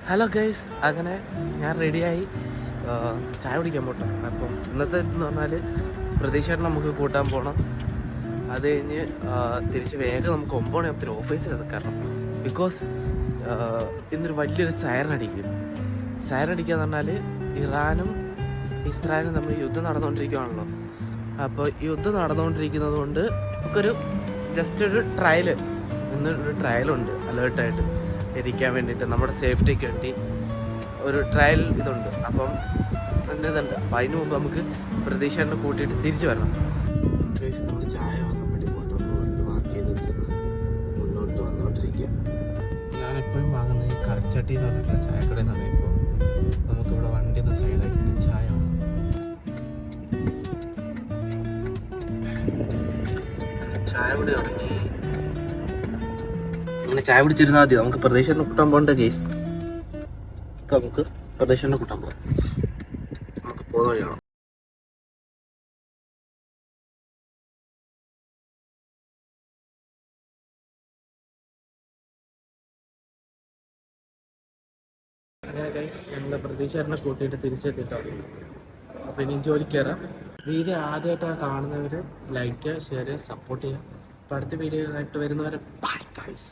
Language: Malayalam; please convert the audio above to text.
ഹലോ ഗൈസ്, അങ്ങനെ ഞാൻ റെഡിയായി ചായ കുടിക്കാൻ പോട്ടെ. അപ്പം ഇന്നത്തെ എന്ന് പറഞ്ഞാൽ പ്രതീക്ഷയായിട്ട് നമുക്ക് കൂട്ടാൻ പോകണം. അത് കഴിഞ്ഞ് തിരിച്ച് വേഗം നമുക്ക് 9 മണിയാകുമ്പോൾ ഓഫീസിൽ കയറണം. ബിക്കോസ് ഇന്നൊരു വലിയൊരു സൈറൻ അടിക്കുക എന്ന് പറഞ്ഞാൽ ഇറാനും ഇസ്രായേലും തമ്മിൽ യുദ്ധം നടന്നുകൊണ്ടിരിക്കുകയാണല്ലോ. അപ്പോൾ യുദ്ധം നടന്നുകൊണ്ടിരിക്കുന്നത് കൊണ്ട് നമുക്കൊരു ജസ്റ്റ് ഒരു ഇന്നൊരു ട്രയലുണ്ട് അലേർട്ടായിട്ട് ഇരിക്കാൻ വേണ്ടിയിട്ട്, നമ്മുടെ സേഫ്റ്റിക്ക് വേണ്ടി ഒരു ട്രയൽ ഇതുണ്ട്. അപ്പം ഇതുണ്ട്. അപ്പം അതിന് മുമ്പ് നമുക്ക് പ്രതീക്ഷേനെ കൂട്ടിയിട്ട് തിരിച്ചു വരണം. നമ്മൾ ചായ വാങ്ങാൻ വേണ്ടി പോയിട്ട് വർക്ക് ചെയ്തിട്ട് മുന്നോട്ട് വന്നുകൊണ്ടിരിക്കുക. ഞാനെപ്പോഴും വാങ്ങുന്നത് ഈ കറിച്ചട്ടി എന്ന് പറഞ്ഞിട്ടുള്ള ചായക്കടയിൽ നിന്നാണ്. ഇപ്പോൾ നമുക്കിവിടെ വണ്ടി ഒന്ന് സൈഡാക്കിയിട്ട് ചായ വാങ്ങാം. ചായ കൂടി തുടങ്ങി. അങ്ങനെ ചായ പിടിച്ചിരുന്നാൽ മതി. നമുക്ക് പ്രദേശനെ കൂട്ടാൻ പോകണ്ട കേസ്. അപ്പം നമുക്ക് പ്രദേശനെ കൂട്ടാൻ പോകാം. നമുക്ക് പോകുന്ന വഴിയാണോ. അങ്ങനെ ഗൈസ്, ഞങ്ങൾ പ്രതീക്ഷേട്ടനെ കൂട്ടിയിട്ട് തിരിച്ചെത്തിട്ടോ. അപ്പം ഇനി ജോലിക്ക് കയറാം. വീഡിയോ ആദ്യമായിട്ടാണ് കാണുന്നവർ ലൈക്ക് ചെയ്യുക, ഷെയർ ചെയ്യുക, സപ്പോർട്ട് ചെയ്യുക. അപ്പോൾ അടുത്ത വീഡിയോ ആയിട്ട് വരുന്നവരെ ബൈ ഗൈസ്.